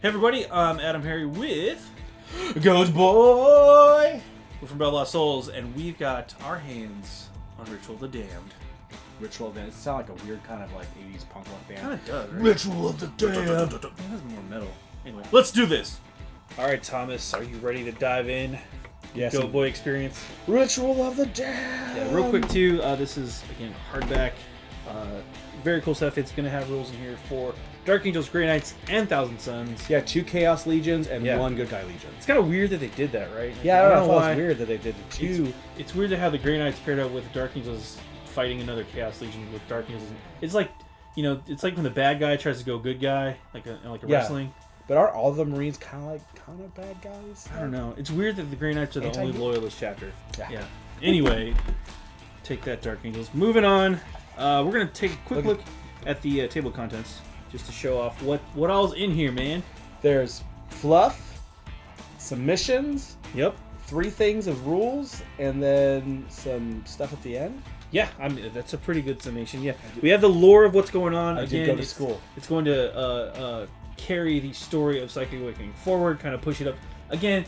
Hey everybody, I'm AdamHarry with Goatboy! We're from BoLS Souls, and we've got our hands on Ritual of the Damned. Ritual of the Damned. It sounds like a weird kind of like 80s punk rock band. Kind of does, right? Ritual of the Damned! It has more metal. Anyway, let's do this! Alright, Thomas, are you ready to dive in? Yes. Goatboy experience? Ritual of the Damned! Yeah, real quick too, this is, again, hardback. Very cool stuff. It's going to have rules in here for Dark Angels, Grey Knights, and Thousand Suns. Yeah, 2 Chaos Legions and Yeah. 1 Good Guy Legion. It's kind of weird that they did that, right? Like, Yeah, I don't know why. it's weird that they did the 2. It's weird to have the Grey Knights paired up with Dark Angels fighting another Chaos Legion with Dark Angels. It's like, you know, it's like when the bad guy tries to go good guy, like a wrestling. But are all the Marines kind of bad guys? I don't know. It's weird that the Grey Knights are the only loyalist chapter. Yeah. Anyway, take that, Dark Angels. Moving on, we're gonna take a quick look at the table of contents just to show off what all's in here, man. There's fluff, submissions, Yep. 3 things of rules, and then some stuff at the end. Yeah, I mean that's a pretty good summation. Yeah, we have the lore of what's going on. I did go to school. It's going to carry the story of Psychic Awakening forward, kind of push it up. Again,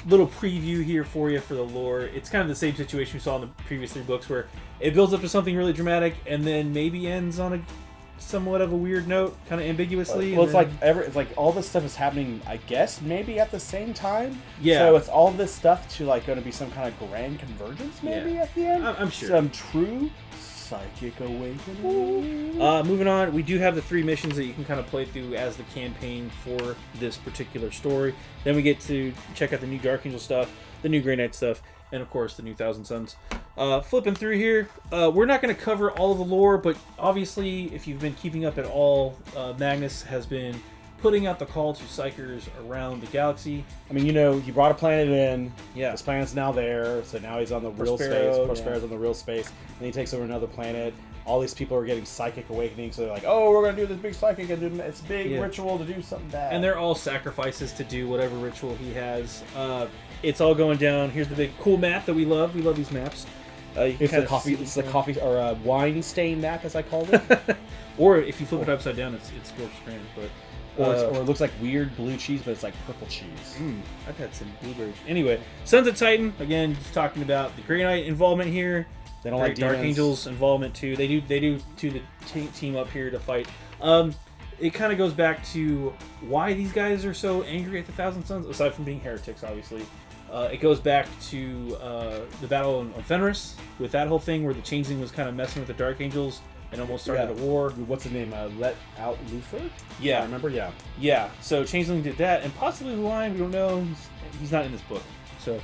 little preview here for you for the lore. It's kind of the same situation we saw in the previous 3 books, where it builds up to something really dramatic and then maybe ends on a somewhat of a weird note, kind of ambiguously. Well, it's like all this stuff is happening, I guess, maybe at the same time. Yeah. So it's all this stuff to like going to be some kind of grand convergence, maybe at the end. I'm sure. Some true psychic awakening. Moving on, we do have the 3 missions that you can kind of play through as the campaign for this particular story. Then we get to check out the new Dark Angel stuff, the new Grey Knight stuff, and of course the new Thousand Suns. Flipping through here, we're not going to cover all of the lore, but obviously if you've been keeping up at all, Magnus has been putting out the call to Psychers around the galaxy. I mean, you know, he brought a planet in. Yeah. This planet's now there, so now he's on the real space. Prospero's on the real space. And he takes over another planet. All these people are getting psychic awakening, so they're like, oh, we're going to do this big psychic, and do it's a big ritual to do something bad. And they're all sacrifices to do whatever ritual he has. It's all going down. Here's the big cool map that we love. We love these maps. It's the coffee or wine stain map, as I called it. Or if you flip it upside down, it's Scorched Strand. But or it looks like weird blue cheese, but it's like purple cheese. I've had some blueberries. Anyway, Sons of Titan, again, just talking about the Grey Knight involvement here. They don't like Dark demons. Angels involvement too. They do to the team up here to fight. It kind of goes back to why these guys are so angry at the Thousand Suns, aside from being heretics, obviously. It goes back to the battle on Fenris, with that whole thing where the Changeling was kind of messing with the Dark Angels and almost started a war. What's the name? Let Out Luthor? Yeah. I remember? Yeah. Yeah, so Changeling did that, and possibly the Lion, we don't know. He's not in this book. So,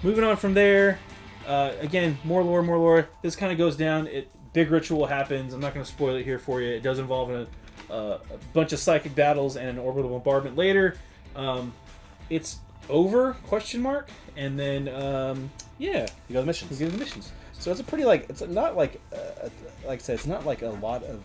moving on from there, again, more lore. This kind of goes down. Big ritual happens. I'm not going to spoil it here for you. It does involve a bunch of psychic battles and an orbital bombardment later. It's over, ? And then, You go to the missions. we get to the missions. So it's a pretty, like, it's not like I said, it's not like a lot of,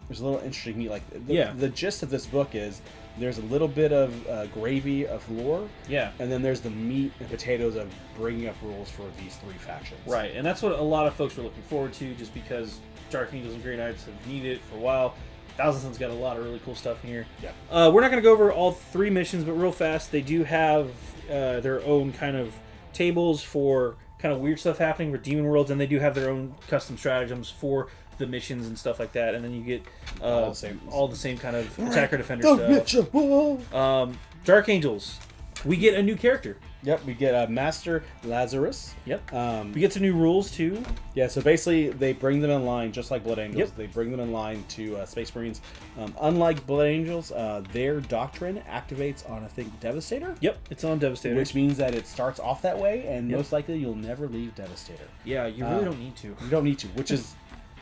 there's a little interesting meat. Like, the gist of this book is there's a little bit of gravy of lore. Yeah. And then there's the meat and potatoes of bringing up rules for these 3 factions. Right, and that's what a lot of folks were looking forward to, just because Dark Angels and Grey Knights have needed it for a while. Thousand Suns got a lot of really cool stuff in here. Yeah. We're not going to go over all 3 missions, but real fast, they do have their own kind of tables for kind of weird stuff happening with Demon Worlds, and they do have their own custom stratagems for the missions and stuff like that. And then you get all the same kind of attacker defender stuff. Dark Angels, we get a new character. Yep, we get Master Lazarus. Yep. We get some new rules too. Yeah, so basically they bring them in line, just like Blood Angels. Yep. They bring them in line to Space Marines. Unlike Blood Angels, their doctrine activates on, I think, Devastator. Yep, it's on Devastator. Which means that it starts off that way, and most likely you'll never leave Devastator. Yeah, you really don't need to. You don't need to, which is,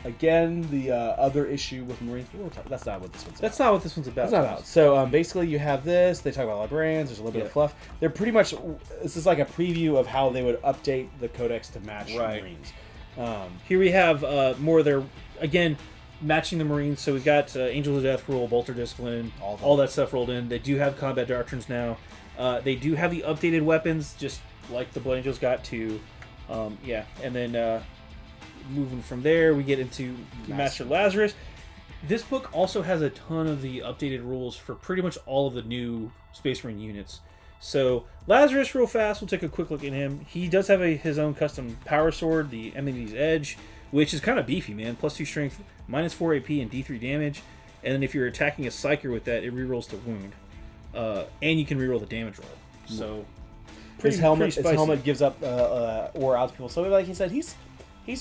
again, the other issue with Marines. That's not what this one's about. That's not what this one's about. That's not about. So basically you have this. They talk about librarians. There's a little bit of fluff. They're pretty much, this is like a preview of how they would update the codex to match Marines. Here we have more of their, again, matching the Marines. So we've got Angels of Death rule, Bolter Discipline, all that stuff rolled in. They do have combat doctrines now. They do have the updated weapons, just like the Blood Angels got to. And then moving from there, we get into Master Lazarus. This book also has a ton of the updated rules for pretty much all of the new Space Marine units. So Lazarus, real fast, we'll take a quick look at him. He does have his own custom power sword, the Enemy's Edge, which is kind of beefy, man. +2 strength, -4 AP, and D3 damage. And then if you're attacking a Psyker with that, it rerolls to wound. And you can reroll the damage roll. So his helmet gives up aura out to people. So like he said, he's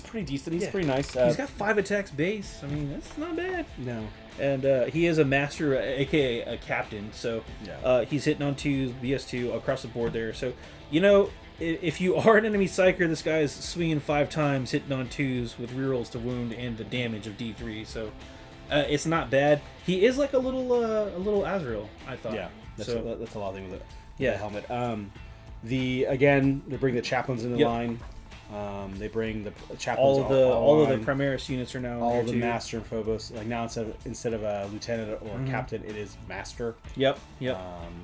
pretty decent. He's pretty nice. He's got 5 attacks base. I mean, that's not bad. No. And he is a master, aka a captain. So he's hitting on 2s, BS2 across the board there. So, you know, if you are an enemy Psyker, this guy is swinging 5 times, hitting on 2s with rerolls to wound and the damage of D3. So it's not bad. He is like a little Azrael, I thought. Yeah, that's a lot of things with it. Yeah, the helmet. They bring the chaplains in the line. They bring the chaplains. All of the Primaris units are now all the too. Master and Phobos. Like now instead of a lieutenant or captain, it is master. Yep.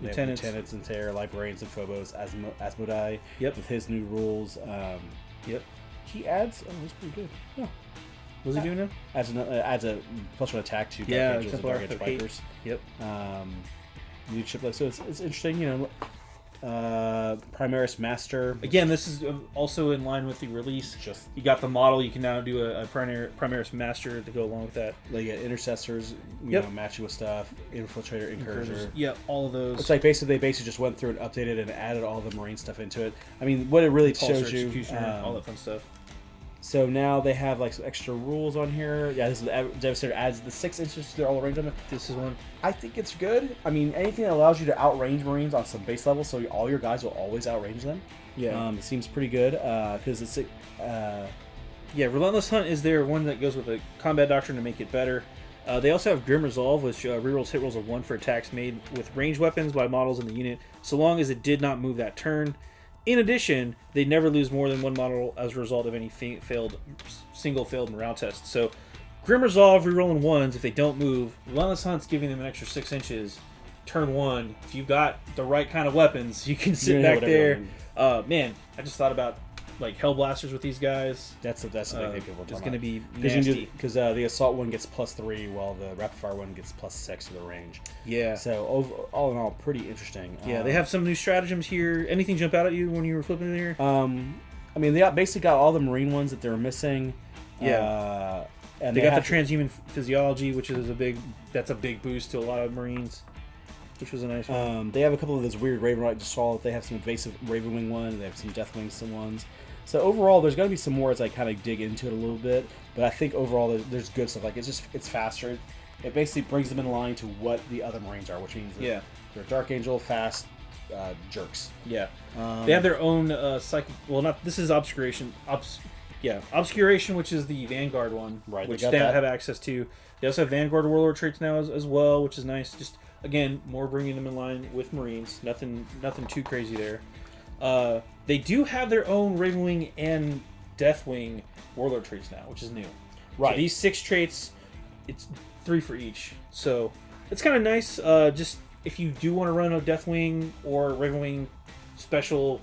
Lieutenants and Terror, librarians and Phobos, Asmodai. Yep. With his new rules. He adds. Oh, that's pretty good. Yeah. What's he doing now? Adds a +1 attack to Dark Angels and Dark Age Bikers. Yep. Leadership. So it's interesting, you know. Primaris Master. Again, this is also in line with the release. You got the model. You can now do a Primaris Master to go along with that. They get intercessors. You know, match you with stuff. Infiltrator, Encourager. Yeah, all of those. It's like they basically just went through and updated and added all the Marine stuff into it. I mean, what it really shows you, all that fun stuff. So now they have like some extra rules on here. Yeah, this is Devastator adds the 6 inches to their all range limit. This is one. I think it's good. I mean, anything that allows you to outrange Marines on some base level, so all your guys will always outrange them. Yeah, it seems pretty good because it's. Relentless Hunt is their one that goes with a combat doctrine to make it better. They also have Grim Resolve, which rerolls hit rolls of 1 for attacks made with ranged weapons by models in the unit, so long as it did not move that turn. In addition, they never lose more than 1 model as a result of any single failed morale test. So, Grim Resolve rerolling 1s if they don't move. Relentless Hunt's giving them an extra 6 inches. Turn 1. If you've got the right kind of weapons, you can sit back there. Man, I just thought about like Hellblasters with these guys. That's the big thing people are talking about. It's going to be nasty. Because the Assault one gets +3, while the Rapid Fire one gets +6 to the range. Yeah. So all in all, pretty interesting. Yeah, they have some new stratagems here. Anything jump out at you when you were flipping in here? I mean, they basically got all the Marine ones that they were missing. Yeah. And they got the transhuman physiology, which is a big boost to a lot of Marines, which was a nice one. They have a couple of those weird Raven. I just saw that they have some invasive Ravenwing one. They have some Deathwing ones. So overall, there's going to be some more as I kind of dig into it a little bit. But I think overall, there's good stuff. Like it's faster. It basically brings them in line to what the other Marines are, which means they're Dark Angel, fast jerks. Yeah. They have their own psychic. Well, not this is Obscuration. Obscuration, which is the Vanguard one, right? Which they have access to. They also have Vanguard Warlord traits now as well, which is nice. Just again, more bringing them in line with Marines. Nothing too crazy there. They do have their own Ravenwing and Deathwing Warlord traits now, which is new. Right. So these 6 traits, it's 3 for each. So it's kind of nice. Just if you do want to run a Deathwing or Ravenwing special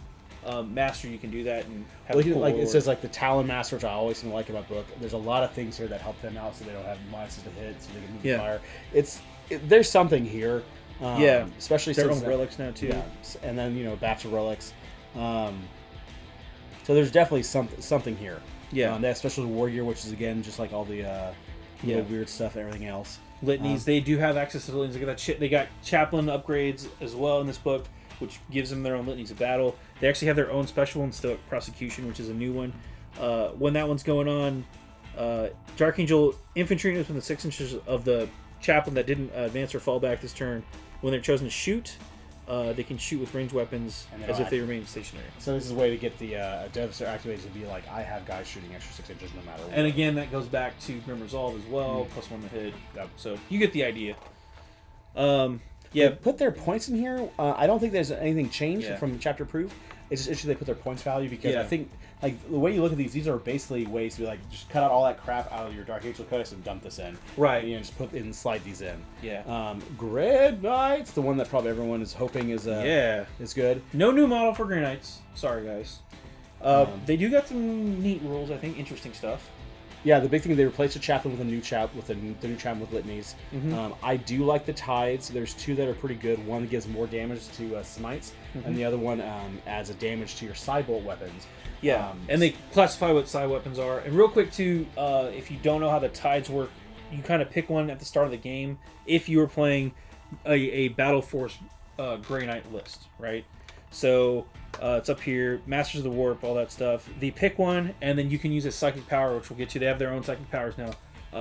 master, you can do that and have a cool it says like the Talon Master, which I always seem to like about book. There's a lot of things here that help them out, so they don't have minuses to hit, so they can move the fire. There's something here. Especially their since own relics now too. Yeah, and then a batch of relics. So there's definitely something here. Yeah, they have special war gear, which is again just like all the weird stuff and everything else. Litanies, they do have access to litanies. They got that they got chaplain upgrades as well in this book, which gives them their own litanies of battle. They actually have their own special one, Stoic Prosecution, which is a new one. When that one's going on, Dark Angel infantry units within 6 inches of the chaplain that didn't advance or fall back this turn, when they're chosen to shoot, they can shoot with ranged weapons as if they remain stationary. So this is a way to get the Devastator activated to be like, I have guys shooting extra 6 inches no matter what. And again, that goes back to Grim Resolve as well, +1 to hit. So you get the idea. They put their points in here. I don't think there's anything changed from chapter proof. It's just interesting they put their points value because I think like the way you look at these are basically ways to be like just cut out all that crap out of your Dark Angel Codex and dump this in. Right. And just put and slide these in. Yeah. Grid Knights, the one that probably everyone is hoping is good. No new model for Grey Knights. Sorry guys. They do got some neat rules, I think, interesting stuff. Yeah, the big thing, they replaced the chaplain with a new the new chaplain with litanies. I do like the tides. There's two that are pretty good. One gives more damage to smites, and the other one adds a damage to your sidebolt weapons. Yeah, and they classify what side weapons are. And real quick too, if you don't know how the tides work, you kind of pick one at the start of the game if you were playing a Battle Force Grey Knight list, right? So it's up here, Masters of the Warp, all that stuff. They pick one, and then you can use a psychic power, which will get you. They have their own psychic powers now.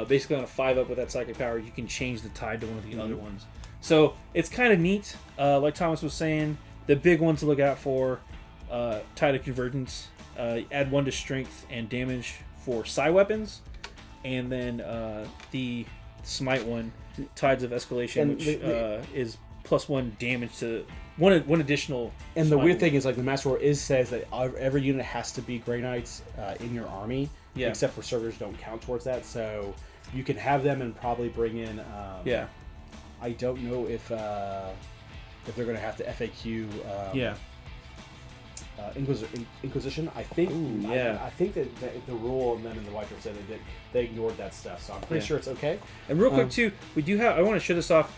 Basically, on a 5-up with that psychic power, you can change the tide to one of the other ones. So it's kind of neat. Like Thomas was saying, the big ones to look out for: Tide of Convergence, add 1 to strength and damage for psi weapons, and then the Smite one, Tides of Escalation, and which is +1 damage to one additional. And the weird thing is, like, the Master War says that every unit has to be Grey Knights in your army, except for servers don't count towards that. So you can have them and probably bring in. I don't know if they're going to have to FAQ. Inquisition. I think. Ooh, I think that the rule and then in the White Dwarf said they ignored that stuff. So I'm pretty sure it's okay. And real quick too, we do have. I want to show this off.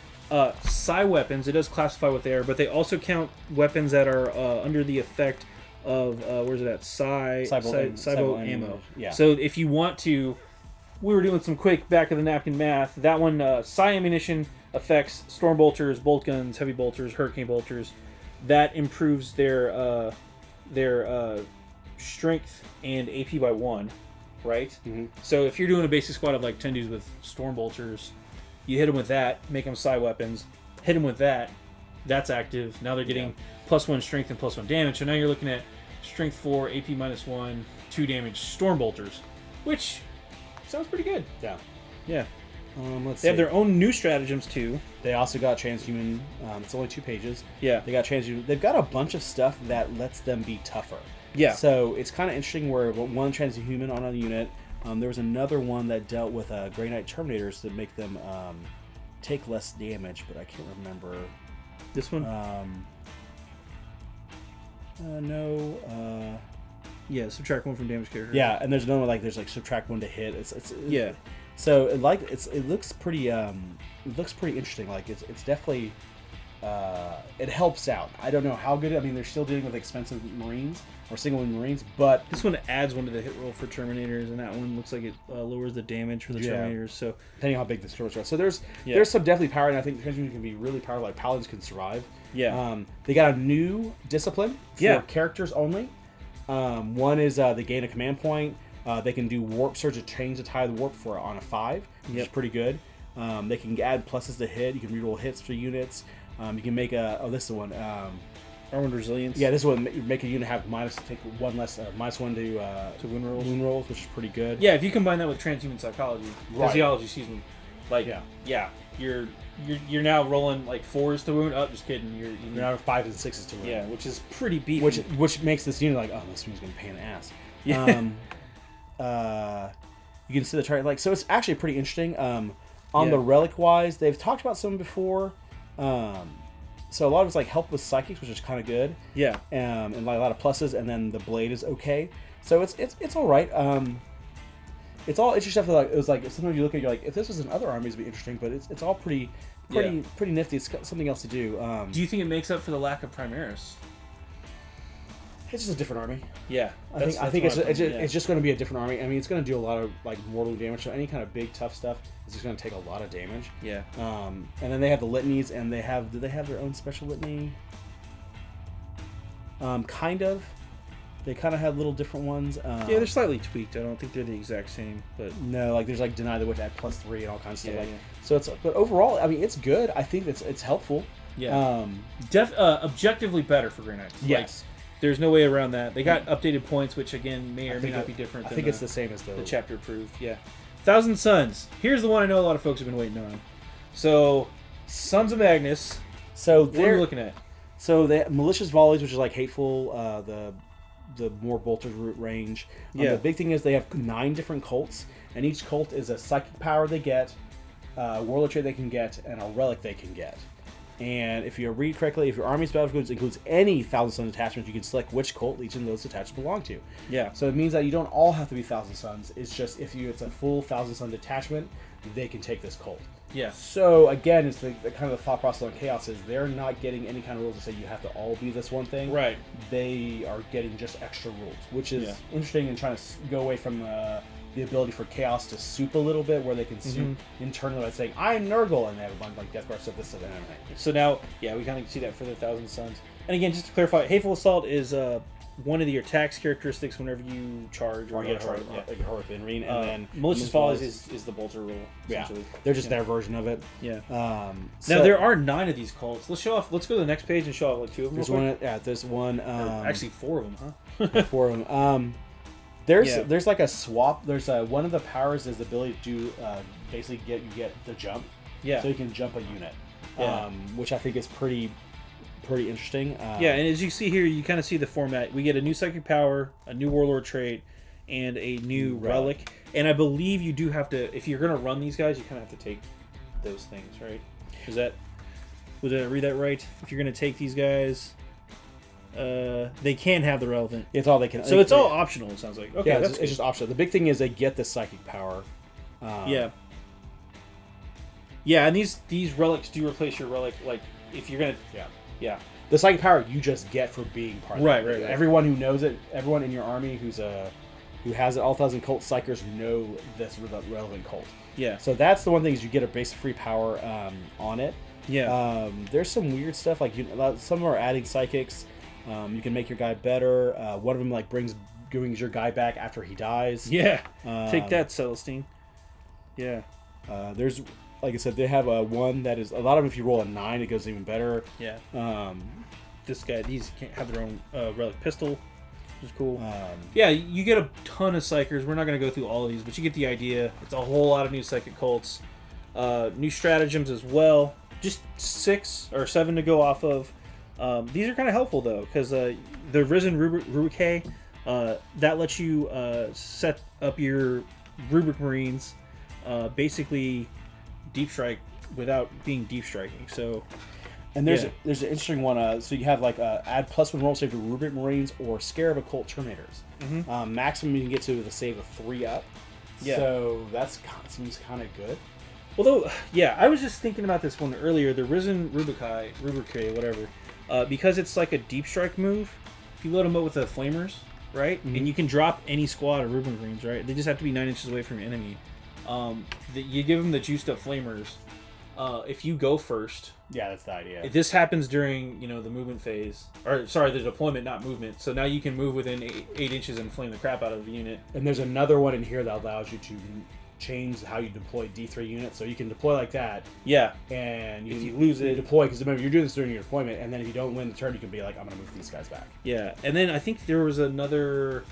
Psi weapons, it does classify what they are, but they also count weapons that are under the effect of where's it at? Cybo ammo. Yeah. So if you want to, we were doing some quick back of the napkin math. That one, Psi ammunition affects storm bolters, bolt guns, heavy bolters, hurricane bolters. That improves their strength and AP by 1, right? Mm-hmm. So if you're doing a basic squad of like 10 dudes with storm bolters, you hit them with that, make them psi weapons. Hit them with that, that's active. Now they're getting +1 strength and +1 damage. So now you're looking at strength 4, AP -1, 2 damage storm bolters, which sounds pretty good. Yeah. Yeah. Let's they have their own new stratagems too. They also got transhuman. It's only 2 pages. Yeah. They got transhuman. They've got a bunch of stuff that lets them be tougher. Yeah. So it's kind of interesting where one transhuman on a unit. There was another one that dealt with Grey Knight Terminators that make them take less damage, but I can't remember. This one? No. Yeah, subtract 1 from damage character. Yeah, and there's another one there's subtract 1 to hit. It's yeah. So it looks pretty interesting. Like it's definitely it helps out. I don't know how good. I mean, they're still dealing with expensive Marines or single wing Marines, but this one adds 1 to the hit roll for Terminators, and that one looks like it lowers the damage for the Terminators. So depending on how big the stores are, so there's some definitely power, and I think the Transhuman can be really powerful. Like Paladins can survive. Yeah. They got a new discipline for characters only. One is they gain a command point. They can do warp surge to change the tide of the warp for on a 5, which is pretty good. They can add pluses to hit. You can reroll hits for units. You can make this is the one. Armored Resilience. Yeah, this one make a unit have take 1 less, -1 to wound rolls, which is pretty good. Yeah, if you combine that with transhuman psychology, physiology, excuse me, you're now rolling 4s to wound. Oh, just kidding. You're now 5s and 6s to wound. Yeah, which is pretty beefy. Which makes this unit this unit's gonna pay an ass. Yeah. You can see the chart. So it's actually pretty interesting. On the relic wise, they've talked about some before. So a lot of it's help with psychics, which is kind of good. Yeah. And a lot of pluses, and then the blade is okay. So it's all right. It's all interesting stuff. It was sometimes you look at if this was in other armies, it'd be interesting. But it's all pretty nifty. It's got something else to do. Do you think it makes up for the lack of Primaris? It's just a different army. Yeah, I think it's just going to be a different army. I mean, it's going to do a lot of mortal damage. So any kind of big tough stuff is just going to take a lot of damage. Yeah. And then they have the litanies, and do they have their own special litany? Kind of. They kind of have little different ones. Yeah, they're slightly tweaked. I don't think they're the exact same, but no, there's Deny the Witch at +3 and all kinds of stuff. So but overall, I mean, it's good. I think it's helpful. Yeah. Objectively better for Grey Knights. Yes. There's no way around that. They got updated points, which again may or may not be different. I think it's the same as the chapter approved. Yeah, 1,000 Suns. Here's the one I know a lot of folks have been waiting on. So, Sons of Magnus. So what are we looking at? So they malicious volleys, which is hateful. The more bolters root range. The big thing is they have 9 different cults, and each cult is a psychic power they get, a warlord trait they can get, and a relic they can get. And if you read correctly, if your army's battlefield includes any Thousand Sons attachments, you can select which cult Legion those attachments belong to. Yeah. So it means that you don't all have to be Thousand Sons. It's just it's a full Thousand Son detachment, they can take this cult. Yeah. So again, it's the kind of the thought process on Chaos is they're not getting any kind of rules to say you have to all be this one thing. Right. They are getting just extra rules, which is interesting and trying to go away from the ability for Chaos to soup a little bit, where they can soup internally by saying, I'm Nurgle, and they have a bunch of like Death Guard stuff, this stuff, and everything. So now, yeah, we kind of see that for the Thousand Sons. And again, just to clarify, Hateful Assault is one of your attacks characteristics whenever you charge or get hurt, like a heroic Inrine, and then Malicious Fall is the Bolter rule. Yeah, they're just their version of it. Yeah. Now there are 9 of these cults. Let's show off. Let's go to the next page and show off like 2 of them. There's one. Yeah, there's one. Actually, 4 of them, huh? 4 of them. There's like a swap. There's one of the powers is the ability to do basically get the jump. Yeah. So you can jump a unit. Yeah. Which I think is pretty interesting. Yeah, and as you see here, you kind of see the format. We get a new psychic power, a new warlord trait, and a new relic. And I believe you do have to, if you're going to run these guys, you kind of have to take those things, right? Did I read that right? If you're going to take these guys, they can have the relevant. It's all they can. So it's all optional. It sounds like. Okay, yeah, it's just optional. The big thing is they get the psychic power. Yeah. Yeah, and these relics do replace your relic. Like if you're gonna. Yeah. The psychic power you just get for being part of it. Right. Everyone who knows it, everyone in your army who has it, all 1,000 cult psychers know this relevant cult. Yeah. So that's the one thing is you get a basic free power on it. Yeah. There's some weird stuff like some of them are adding psychics. You can make your guy better. One of them like brings your guy back after he dies. Yeah. Take that, Celestine. Yeah. There's, like I said, they have one that is a lot of them. If you roll a 9, it goes even better. Yeah. These can't have their own relic pistol, which is cool. Yeah, you get a ton of psychers. We're not going to go through all of these, but you get the idea. It's a whole lot of new psychic cults, new stratagems as well. Just 6 or 7 to go off of. These are kind of helpful though, because the Risen Rubric that lets you set up your Rubric Marines, basically deep strike without being deep striking. So, and there's an interesting one. So you have like add +1 roll save to Rubric Marines or Scarab Occult Terminators. Maximum you can get to with a save of 3 up. Yeah. So seems kind of good. Although, yeah, I was just thinking about this one earlier. The Risen Rubric, whatever. Because it's like a deep strike move, if you load them up with the flamers, right? And you can drop any squad of Rubric Marines, right? They just have to be 9 inches away from your enemy. You give them the juiced up flamers. If you go first, yeah, that's the idea. If this happens during the movement phase, or sorry, the deployment, not movement. So now you can move within 8 inches and flame the crap out of the unit. And there's another one in here that allows you to change how you deploy D3 units, so you can deploy like that. Yeah. And if you lose it, deploy, because remember you're doing this during your deployment, and then if you don't win the turn, you can be like, I'm going to move these guys back. Yeah, and then I think there was another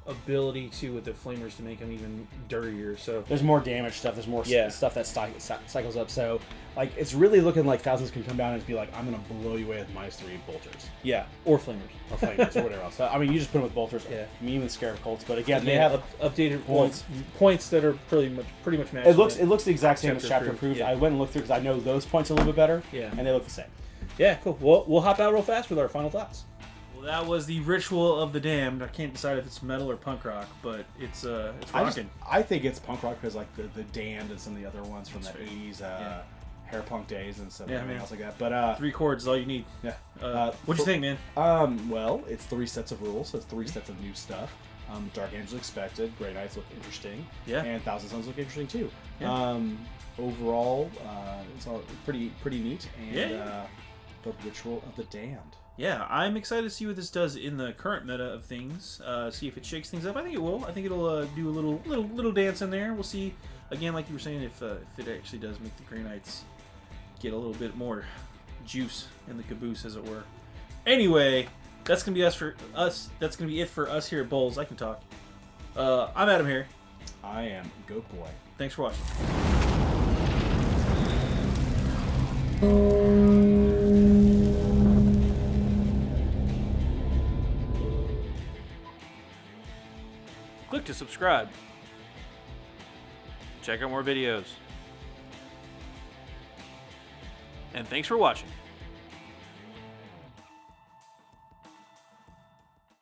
ability too with the flamers to make them even dirtier. So there's more damage stuff. There's more stuff that cycles up. So like it's really looking like Thousands can come down and be like, I'm going to blow you away with -3 bolters. Yeah, or flamers, or whatever else. I mean, you just put them with bolters. Yeah, I mean, even Scarab Colts. But again, they have updated points that are pretty much matched. It looks the exact same as chapter approved. Yeah. I went and looked through because I know those points a little bit better. Yeah, and they look the same. Yeah, cool. Well, we'll hop out real fast with our final thoughts. Well, that was the Ritual of the Damned. I can't decide if it's metal or punk rock, but it's rocking. I think it's punk rock because like the Damned and some of the other ones from the 80s hair punk days and stuff, everything else like that. But 3 chords is all you need. Yeah. What'd you think, man? Well, it's 3 sets of rules, so it's 3 sets of new stuff. Dark Angels expected. Grey Knights look interesting. Yeah. And Thousand Sons look interesting too. Yeah. Overall, it's all pretty neat. And the Ritual of the Damned. Yeah, I'm excited to see what this does in the current meta of things. See if it shakes things up. I think it will. I think it'll do a little dance in there. We'll see. Again, like you were saying, if it actually does make the Grey Knights get a little bit more juice in the caboose, as it were. Anyway, that's gonna be us for us. That's gonna be it for us here at BoLS. I can talk. I'm AdamHarry. I am Goatboy. Thanks for watching. Click to subscribe. Check out more videos. And thanks for watching.